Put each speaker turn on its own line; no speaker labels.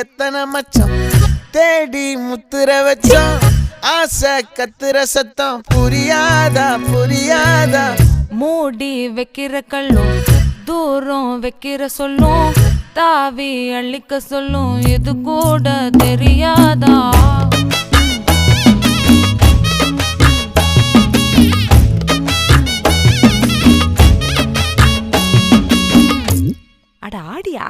எத்தனை மச்சம் தேடி முத்துற வச்சோம் ஆசை கத்துற சத்தம் புரியாதா புரியாதா
மூடி வைக்கிற கல்லும் தூரம் வைக்கிற சொல்லும் தாவி அள்ளிக்க சொல்லும் இது கூட தெரியாதா அட ஆடியா